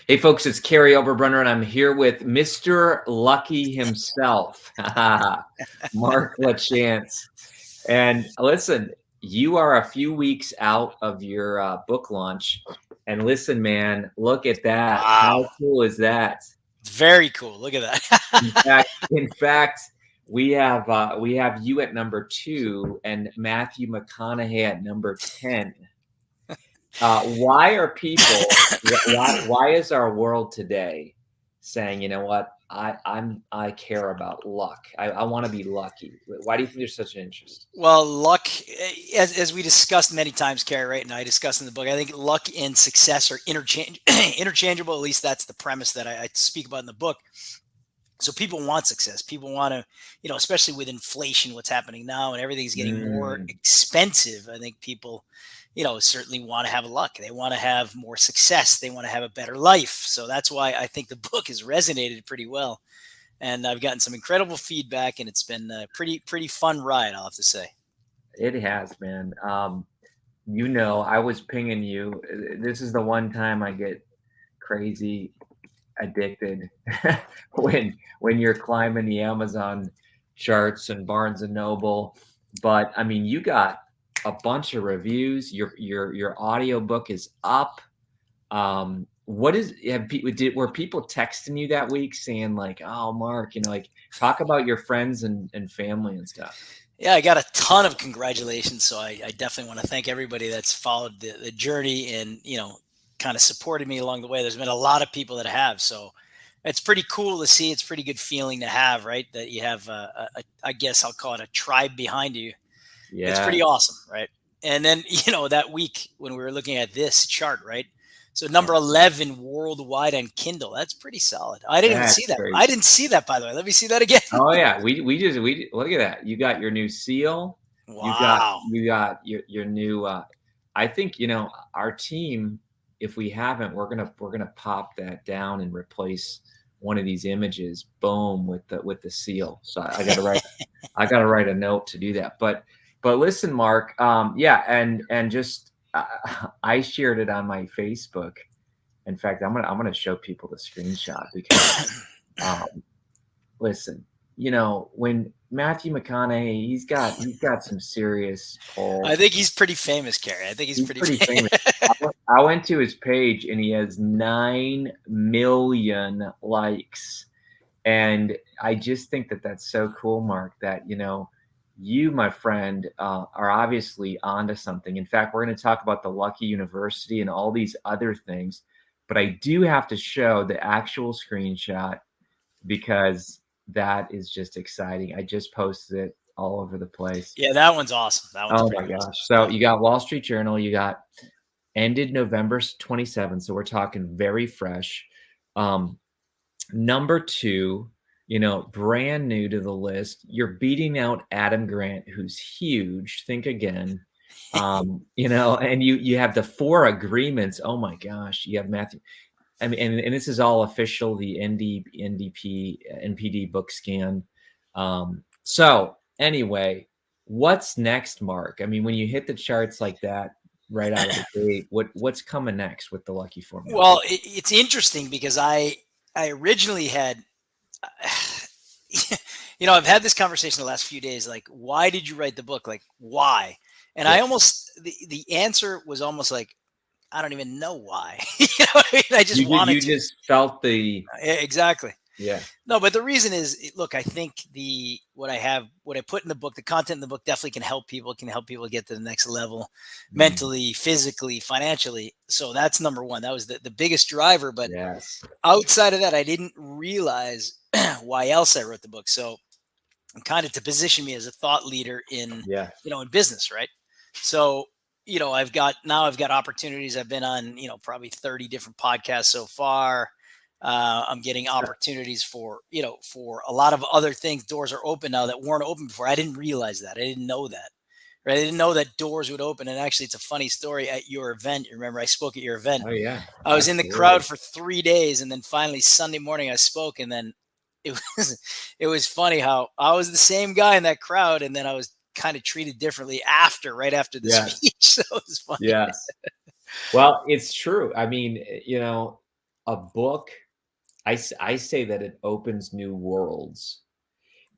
Hey, folks, it's Kary Oberbrunner, and I'm here with Mr. Lucky himself, Mark Lachance. And listen, you are a few weeks out of your book launch. And listen, man, look at that. Wow. How cool is that? Very cool. Look at In that. fact, in fact, we have you at number 2 and Matthew McConaughey at number 10. Why are people? Why is our world today saying, you know what? I care about luck. I want to be lucky. Why do you think there's such an interest? Well, luck, as we discussed many times, Kary, right? And I discussed in the book, I think luck and success are interchangeable. At least that's the premise that I speak about in the book. So people want success. People want to, especially with inflation, what's happening now and everything's getting more Mm, expensive. I think people, certainly want to have luck. They want to have more success. They want to have a better life. So that's why I think the book has resonated pretty well. And I've gotten some incredible feedback, and it's been a pretty fun ride, I'll have to say. it has, man. I was pinging you. This is the one time I get crazy addicted when you're climbing the Amazon charts and Barnes and Noble. But I mean, you got a bunch of reviews. Your audiobook is up. What is were people texting you that week saying like, "Oh, Mark, like talk about your friends and family and stuff." Yeah, I got a ton of congratulations. So I definitely want to thank everybody that's followed the journey and, kind of supported me along the way. There's been a lot of people that have. So it's pretty cool to see. It's a pretty good feeling to have, right? That you have, I guess I'll call it a tribe behind you. It's Yeah, pretty awesome, right? And then, that week when we were looking at this chart, right? So number yeah, 11 worldwide on Kindle. That's pretty solid. I didn't even see that's that. crazy. I didn't see that, by the way. Let me see that again. Oh yeah, we look at that. You got your new seal. You got Wow. you got your new. I think our team. If we haven't, we're gonna pop that down and replace one of these images. Boom with the seal. So I gotta write a note to do that. But listen, Mark. Yeah, and just I shared it on my Facebook. In fact, I'm gonna show people the screenshot because um, listen, when Matthew McConaughey, he's got some serious I pull. think he's pretty famous, Kary. I think he's He's pretty pretty famous. famous. I went to his page and he has 9 million likes. And I just think that that's so cool, Mark, that, you, my friend, are obviously onto something. In fact, we're going to talk about the Lucky University and all these other things. But I do have to show the actual screenshot because that is just exciting. I just posted it all over the place. Yeah, that one's awesome. That one's Oh pretty my awesome. gosh. So you got Wall Street Journal, you got ended November 27th. So we're talking very fresh. Um, Number 2, brand new to the list. You're beating out Adam Grant, who's huge. Think again. And you have the 4 agreements. Oh my gosh. You have Matthew. I mean, and this is all official, the NPD book scan. So anyway, what's next, Mark? I mean, when you hit the charts like that right out of the gate, what's coming next with the Lucky Formula? Well, it's interesting because I originally had, I've had this conversation the last few days. Like, why did you write the book? Like, why? And Yeah. the answer was almost like, I don't even know why. You know what I mean? I just wanted You to. just felt the Exactly. yeah. No, but the reason is, look, I think what I put in the book, the content in the book definitely can help people get to the next level Mm, mentally, physically, financially. So that's number one. That was the biggest driver. But yes. outside of that, I didn't realize why else I wrote the book. So kind of to position me as a thought leader in, Yeah. in business, right? So, I've got opportunities. I've been on, probably 30 different podcasts so far. I'm getting opportunities for a lot of other things. Doors are open now that weren't open before. I didn't realize that. I didn't know that. Right. I didn't know that doors would open. And actually, it's a funny story at your event. You remember I spoke at your event. Oh, yeah. I was in the crowd Absolutely. for 3 days, and then finally Sunday morning I spoke, and then it was it was funny how I was the same guy in that crowd, and then I was kind of treated differently right after the Yes. speech. So it was funny. Yes. Well, it's true. I mean, a book, I say that it opens new worlds.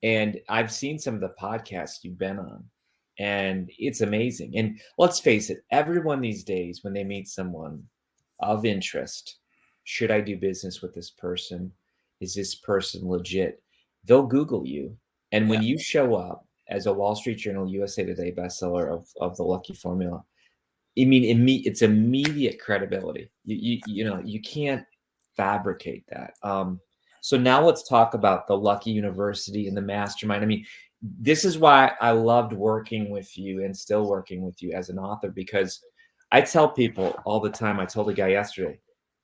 And I've seen some of the podcasts you've been on, and it's amazing. And let's face it, everyone these days, when they meet someone of interest, should I do business with this person? Is this person legit? They'll Google you. And Yeah. when you show up as a Wall Street Journal, USA Today bestseller of the Lucky Formula, I mean, it's immediate credibility. You can't fabricate that. So now let's talk about the Lucky University and the mastermind. I mean, this is why I loved working with you and still working with you as an author, because I tell people all the time. I told a guy yesterday,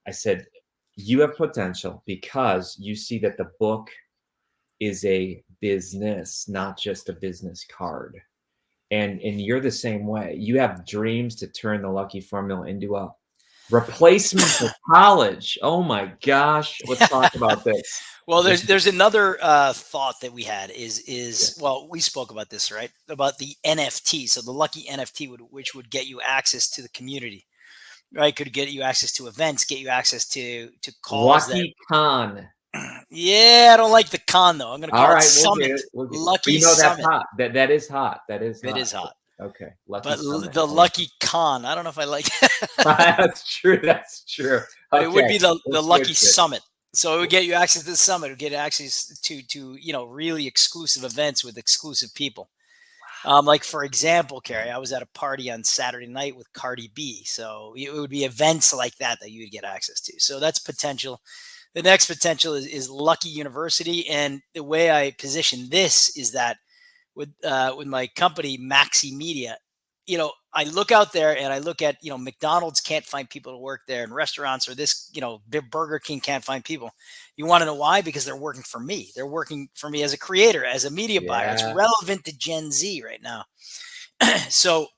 I said, you have potential because you see that the book is a business, not just a business card. And you're the same way. You have dreams to turn the Lucky Formula into a replacement for college. Oh my gosh. Let's talk about this. Well, This there's another thought that we had yeah. well, we spoke about this, right? About the NFT. So the Lucky NFT which would get you access to the community, right? Could get you access to events, get you access to calls that. Lucky Con. Yeah, I don't like the con though. I'm going to All call it right, we'll get Summit. it. We'll get it. But Lucky you know that's Summit. hot. That is hot. That is It hot. is hot. Okay. Lucky But Summit. the Lucky Con, I don't know if I like that. That's true. That's true. But it would Okay, be the we'll Lucky switch it. Summit. So it would get you access to the summit. It would get access to really exclusive events with exclusive people. Like for example, Kary, I was at a party on Saturday night with Cardi B. So it would be events like that you would get access to. So that's potential. The next potential is Lucky University, and the way I position this is that with my company Maxi Media, I look out there and I look at, McDonald's can't find people to work there, and restaurants, or this, Burger King can't find people. You want to know why? Because they're working for me. They're working for me as a creator, as a media buyer. It's Yeah. relevant to Gen Z right now. So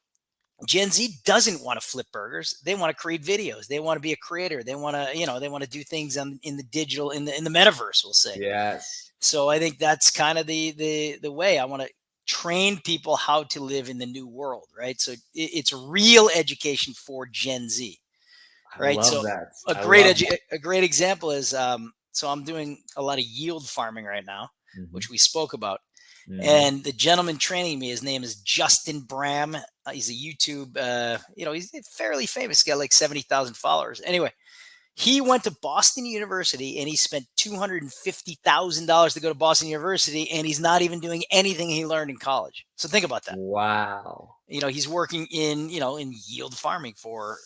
Gen Z doesn't want to flip burgers. They want to create videos. They want to be a creator. They want to, they want to do things in the digital, in the metaverse, we'll say. Yes. So I think that's kind of the way I want to train people how to live in the new world, right? So it's real education for Gen Z, right? I love So that. a great example is so I'm doing a lot of yield farming right now, which we spoke about. And the gentleman training me, his name is Justin Bram. He's a YouTube, he's fairly famous. He's got like 70,000 followers. Anyway, he went to Boston University and he spent $250,000 to go to Boston University, and he's not even doing anything he learned in college. So think about that. Wow. He's working in yield farming for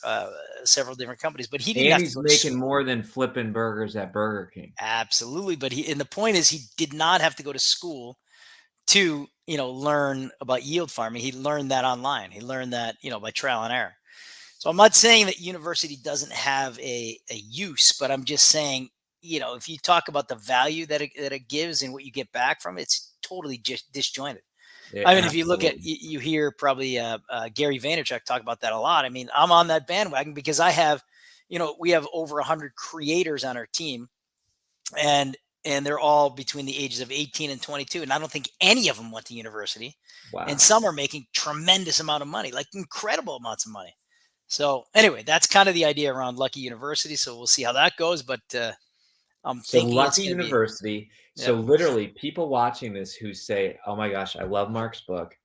several different companies, but he didn't have to he's go making to more than flipping burgers at Burger King. Absolutely. But and the point is, he did not have to go to school to, learn about yield farming. He learned that online. He learned that, by trial and error. So I'm not saying that university doesn't have a use, but I'm just saying, if you talk about the value that it gives and what you get back from it, it's totally just disjointed. Yeah, I mean, if you look at, you hear probably Gary Vaynerchuk talk about that a lot. I mean, I'm on that bandwagon because I have, we have over 100 creators on our team, and they're all between the ages of 18 and 22. And I don't think any of them went to university. Wow. And some are making tremendous amount of money, like incredible amounts of money. So anyway, that's kind of the idea around Lucky University. So we'll see how that goes. But I'm thinking Lucky University. So literally people watching this who say, oh my gosh, I love Mark's book,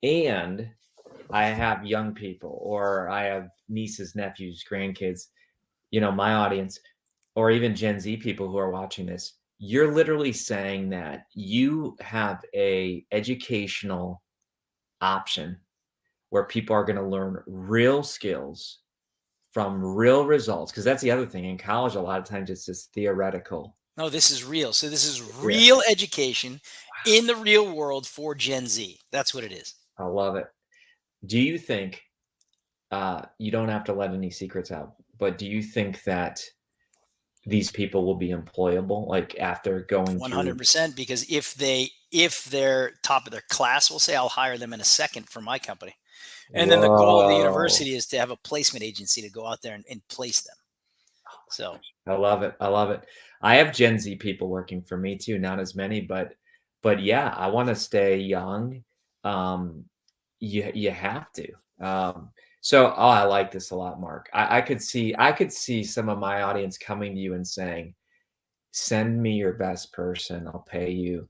and I have young people, or I have nieces, nephews, grandkids, my audience, or even Gen Z people who are watching this. You're literally saying that you have a educational option where people are going to learn real skills from real results. Because that's the other thing. In college, a lot of times it's just theoretical. No, this is real. So this is real education in the real world for Gen Z. That's what it is. I love it. Do you think, you don't have to let any secrets out, but do you think that these people will be employable, like after going 100%, because if they're top of their class, we'll say, I'll hire them in a second for my company. And then the goal of the university is to have a placement agency to go out there and place them. So I love it. I love it. I have Gen Z people working for me too, not as many, but yeah, I want to stay young. You have to. So, oh, I like this a lot, Mark. I could see some of my audience coming to you and saying, "Send me your best person. I'll pay you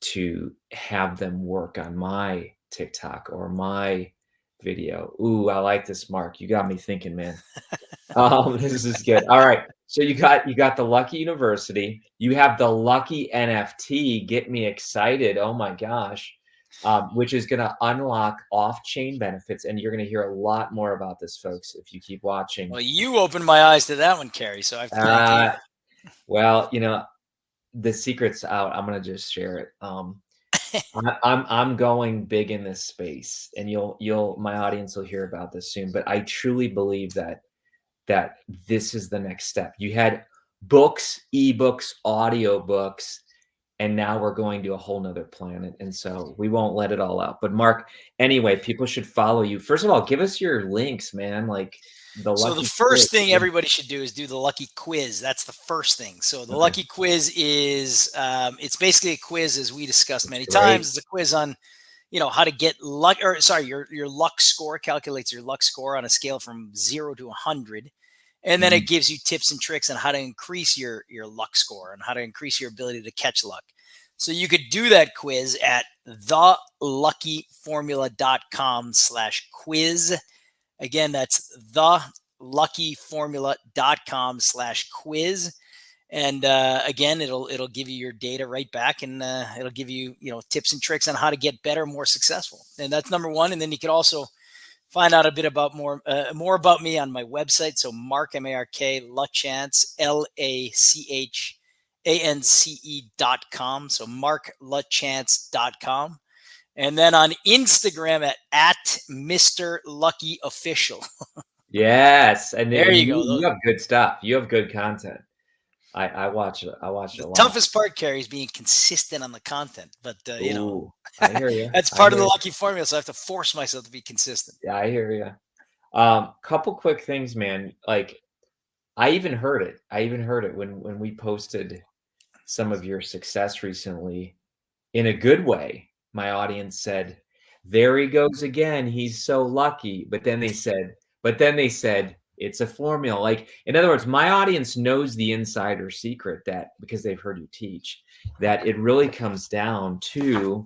to have them work on my TikTok or my video." Ooh, I like this, Mark. You got me thinking, man. This is good. All right. So you got the Lucky University. You have the Lucky NFT. Get me excited. Oh my gosh. Which is going to unlock off-chain benefits, and you're going to hear a lot more about this, folks, if you keep watching. Well, you opened my eyes to that one, Kary. So I have to thank you. Uh, well, the secret's out. I'm going to just share it. I'm going big in this space, and my audience will hear about this soon. But I truly believe that this is the next step. You had books, ebooks, audiobooks, and now we're going to a whole nother planet. And so we won't let it all out. But Mark, anyway, people should follow you. First of all, give us your links, man. Like the So the Lucky first Quiz. thing everybody should do is do the Lucky Quiz. That's the first thing. So the Okay, Lucky Quiz is it's basically a quiz, as we discussed many great. times. It's a quiz on how to get luck, or sorry, your luck score. Calculates your luck score on a scale from 0 to 100, and then Mhm. it gives you tips and tricks on how to increase your luck score and how to increase your ability to catch luck. So you could do that quiz at theluckyformula.com/quiz. Again, that's theluckyformula.com/quiz. And again, it'll give you your data right back, and it'll give you tips and tricks on how to get better, more successful. And that's number one. And then you could also find out a bit about more about me on my website. So Mark, MARK, Lachance, LACHANCE.com. So marklachance.com. And then on Instagram at Mr. Lucky Official. Yes, and There and you you go. you have good stuff. You have good content. I watch it. I watch it The a lot. toughest part, Kary, is being consistent on the content. But Ooh, I hear you. that's I part of hear the you. lucky formula. So I have to force myself to be consistent. Yeah, I hear you. Couple quick things, man. Like I even heard it when we posted some of your success recently in a good way. My audience said, "There he goes again. He's so lucky." But then they said, it's a formula. Like, in other words, my audience knows the insider secret, that because they've heard you teach, that it really comes down to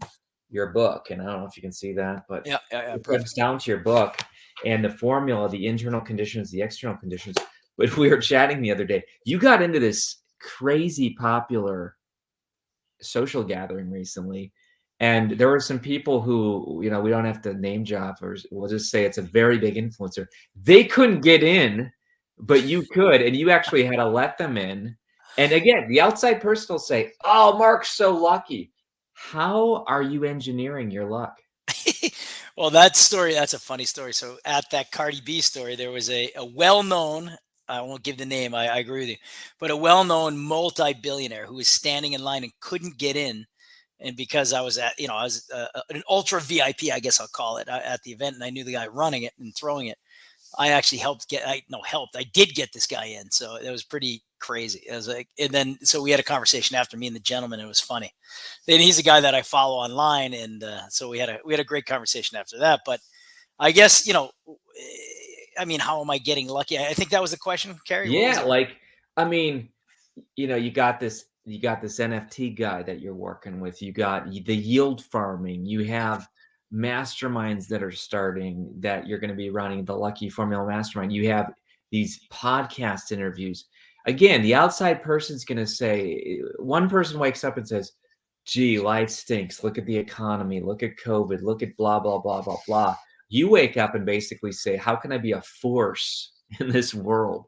your book. And I don't know if you can see that, but Yeah, yeah, yeah, it comes perfect. down to your book and the formula, the internal conditions, the external conditions. But we were chatting the other day. You got into this crazy popular social gathering recently, and there were some people who, we don't have to name drop, or we'll just say it's a very big influencer. They couldn't get in, but you could, and you actually had to let them in. And again, the outside person will say, "Oh, Mark's so lucky." How are you engineering your luck? Well, that's a funny story. So at that Cardi B story, there was a well-known, I won't give the name, I agree with you, but a well-known multi-billionaire who was standing in line and couldn't get in. And because I was I was an ultra VIP, I guess I'll call it, at the event, and I knew the guy running it and throwing it. I actually I did get this guy in. So it was pretty crazy. It was like, and then, so we had a conversation after, me and the gentleman. It was funny. And he's a guy that I follow online. And so we had a great conversation after that. But I guess, I mean, how am I getting lucky? I think that was the question, Kary. What was Yeah, it? like, I mean, you got this NFT guy that you're working with. You got the yield farming. You have masterminds that are starting, that you're going to be running, the Lucky Formula Mastermind. You have these podcast interviews. Again, the outside person's going to say, one person wakes up and says, "Gee, life stinks. Look at the economy. Look at COVID. Look at blah, blah, blah, blah, blah." You wake up and basically say, "How can I be a force in this world?"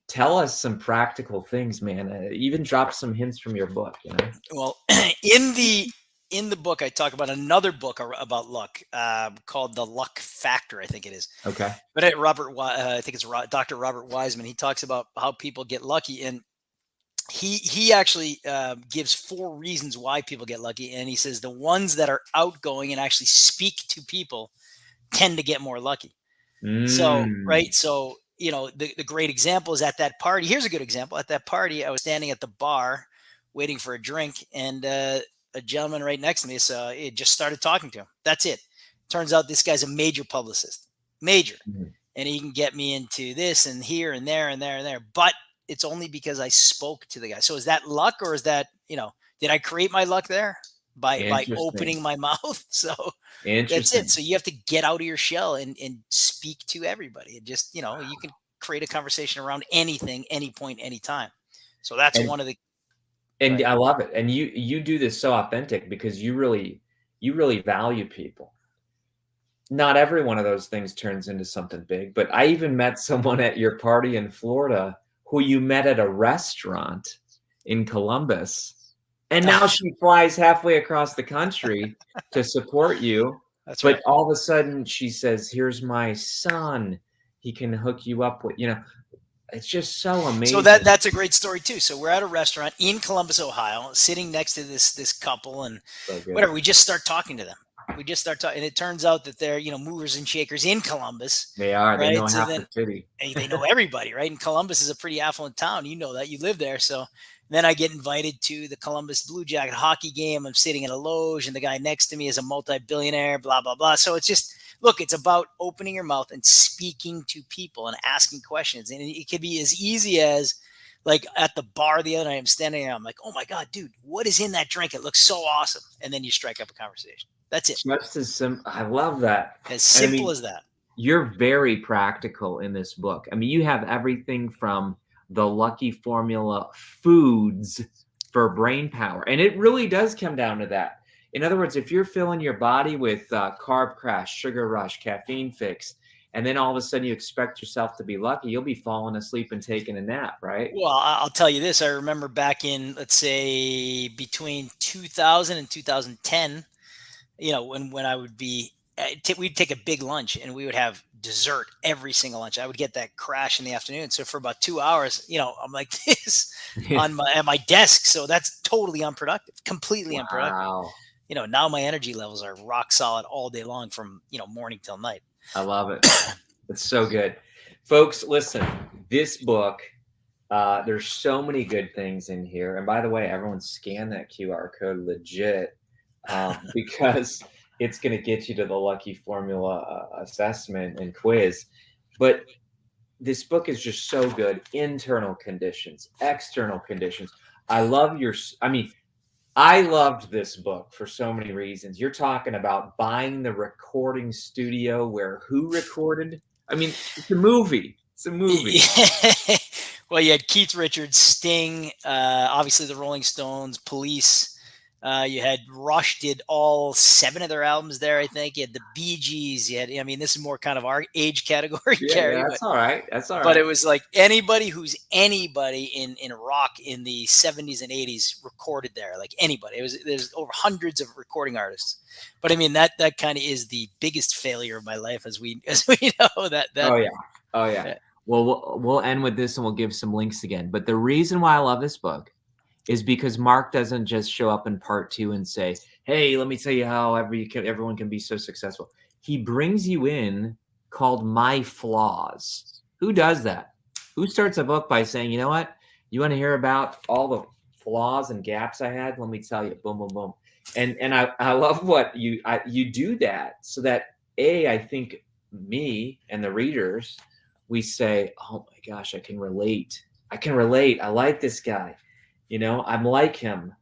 Tell us some practical things, man. Even drop some hints from your book, you know? Well, in the book, I talk about another book about luck, called The Luck Factor, I think it is. Okay. But I think it's Dr. Robert Wiseman. He talks about how people get lucky, and he actually gives 4 reasons why people get lucky. And he says the ones that are outgoing and actually speak to people tend to get more lucky. So, Mm. right. So, the great example is at that party. Here's a good example. At that party, I was standing at the bar waiting for a drink, and a gentleman right next to me, so it just started talking to him. That's it. Turns out this guy's a major publicist. major. Mhm. And he can get me into this and here and there and there and there. But it's only because I spoke to the guy. So is that luck, or is that, did I create my luck there by Interesting. opening my mouth? So that's it. Interesting. So you have to get out of your shell and speak to everybody. And just, you can create a conversation around anything, any point, anytime. So that's And one of the go and ahead. I love it. And you do this so authentic because you really value people. Not every one of those things turns into something big, but I even met someone at your party in Florida who you met at a restaurant in Columbus, and now she flies halfway across the country to support you, That's but right. all of a sudden she says, "Here's my son. He can hook you up with," it's just so So amazing. that's a great story too. So we're at a restaurant in Columbus, Ohio, sitting next to this couple, and So good. whatever. We just start talking to them. We just start talking, and it turns out that they're movers and shakers in Columbus, They are, they right? know So half then the city. they know everybody, right? And Columbus is a pretty affluent town. You know that, you live there. So then I get invited to the Columbus Blue Jacket hockey game. I'm sitting in a loge, and the guy next to me is a multi-billionaire. Blah blah blah. So it's just, look, it's about opening your mouth and speaking to people and asking questions, and it could be as easy as, like, at the bar the other night, I'm standing there, I'm like, oh my god, dude, what is in that drink? It looks so awesome. And then you strike up a conversation. That's it. Just as I love that. As And I simple mean, as that. you're very practical in this book. I mean, you have everything from the Lucky Formula foods for brain power. And it really does come down to that. In other words, if you're filling your body with carb crash, sugar rush, caffeine fix, and then all of a sudden you expect yourself to be lucky, you'll be falling asleep and taking a nap, right? Well, I'll tell you this. I remember back in, let's say, between 2000 and 2010, when I would be, we'd take a big lunch and we would have dessert every single lunch. I would get that crash in the afternoon. So for about 2 hours, I'm like this at my desk. So that's totally unproductive, completely unproductive. Wow. Now my energy levels are rock solid all day long from, morning till night. I love it. It's so good. Folks, listen, this book, there's so many good things in here. And by the way, everyone scan that QR code legit, because it's going to get you to the Lucky Formula assessment and quiz. But this book is just so good. Internal conditions, external conditions. I mean, I loved this book for so many reasons. You're talking about buying the recording studio where who recorded? I mean, it's a movie. It's a movie. Well, you had Keith Richards, Sting, obviously the Rolling Stones, Police. You had Rush did all 7 of their albums there, I think. You had the Bee Gees. I mean, this is more kind of our age category, Yeah, Kary, that's all right. That's all but it right. was like anybody who's anybody in rock in the 70s and 80s recorded there, like anybody. There's over hundreds of recording artists. But I mean, that kind of is the biggest failure of my life, as we know. that Oh yeah. Oh yeah. that Well, we'll end with this and we'll give some links again. But the reason why I love this book is because Mark doesn't just show up in part 2 and say, "Hey, let me tell you how everyone can be so successful." He brings you in called My Flaws. Who does that? Who starts a book by saying, "You know what? You want to hear about all the flaws and gaps I had? Let me tell you." Boom, boom, boom. And I love what you do that so that I think me and the readers, we say, "Oh my gosh, I can relate. I can relate. I like this guy. I'm like him."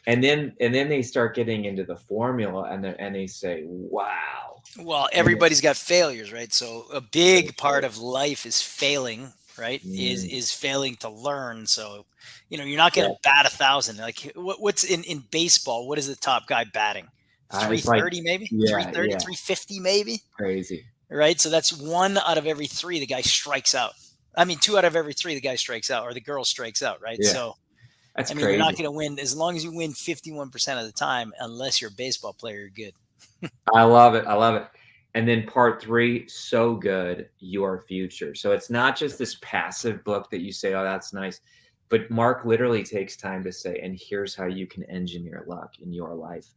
and then they start getting into the formula and they say, "Wow." Well, And then, everybody's got failures, right? So a big part of life is failing, right? Is mm, is failing to learn. So, you're not going yeah, to bat 1,000. Like, what's in baseball? What is the top guy batting? it's like, 330 maybe? yeah, 330, yeah, 350 maybe? crazy. Right? So that's 1 out of every 3 the guy strikes out. I mean, 2 out of every 3 the guy strikes out, or the girl strikes out, right? Yeah, So, that's I mean, you're not crazy. going to win as long as you win 51% of the time, unless you're a baseball player, you're good. I love it. I love it. And then part 3, so good, Your Future. So it's not just this passive book that you say, "Oh, that's nice." But Mark literally takes time to say, "And here's how you can engineer luck in your life."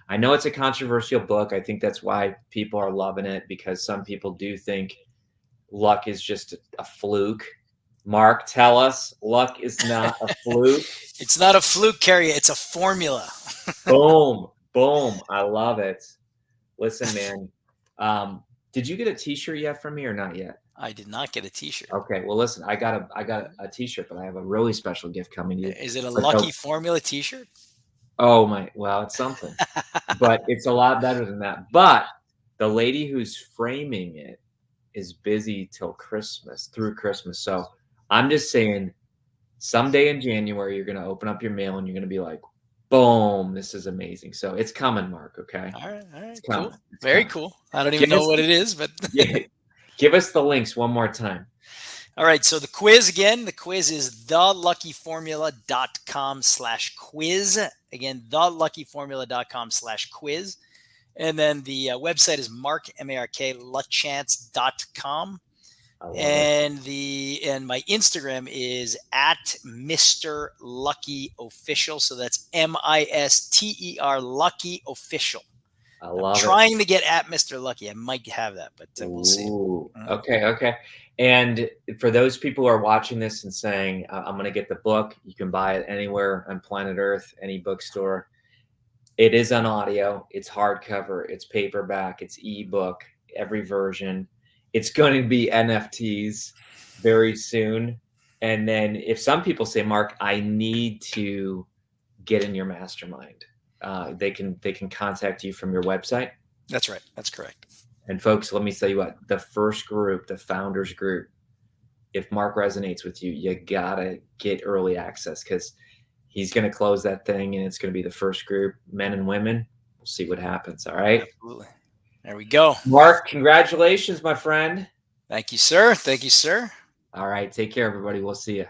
I know it's a controversial book. I think that's why people are loving it, because some people do think luck is just a fluke. Mark, tell us luck is not a fluke. It's not a fluke, Kary. It's a formula. Boom, boom. I love it. Listen, man, Did you get a T-shirt yet from me or not yet? I did not get a T-shirt. Okay, well, listen, I got a T-shirt, but I have a really special gift coming to you. Is it a But Lucky Formula T-shirt? oh my, well, it's something, but it's a lot better than that. But the lady who's framing it is busy till Christmas, through Christmas. So I'm just saying, someday in January, you're gonna open up your mail and you're gonna be like, boom, this is amazing. So it's coming, Mark. Okay, All right, it's cool, coming. It's very coming. cool. I don't even Give know us, what it is, but yeah, give us the links one more time. all right. So the quiz again, the quiz is theluckyformula.com/quiz. Again, theluckyformula.com/quiz. And then the website is Lachance.com. I love it. And my Instagram is at Mr. Lucky Official. So that's MISTER Lucky Official. I I'm love it. trying to get at Mr. Lucky. I might have that, but we'll see. Ooh, okay. And for those people who are watching this and saying, I'm going to get the book, you can buy it anywhere on planet Earth, any bookstore. It is on audio. It's hardcover. It's paperback. It's ebook, every version. It's going to be NFTs very soon. And then if some people say, Mark, I need to get in your mastermind, they can contact you from your website. That's right. That's correct. And folks, let me tell you what, the first group, the founders group, if Mark resonates with you, you gotta get early access, because he's going to close that thing and it's going to be the first group, men and women. We'll see what happens. All right. Absolutely. There we go. Mark, congratulations, my friend. Thank you, sir. Thank you, sir. All right. Take care, everybody. We'll see you.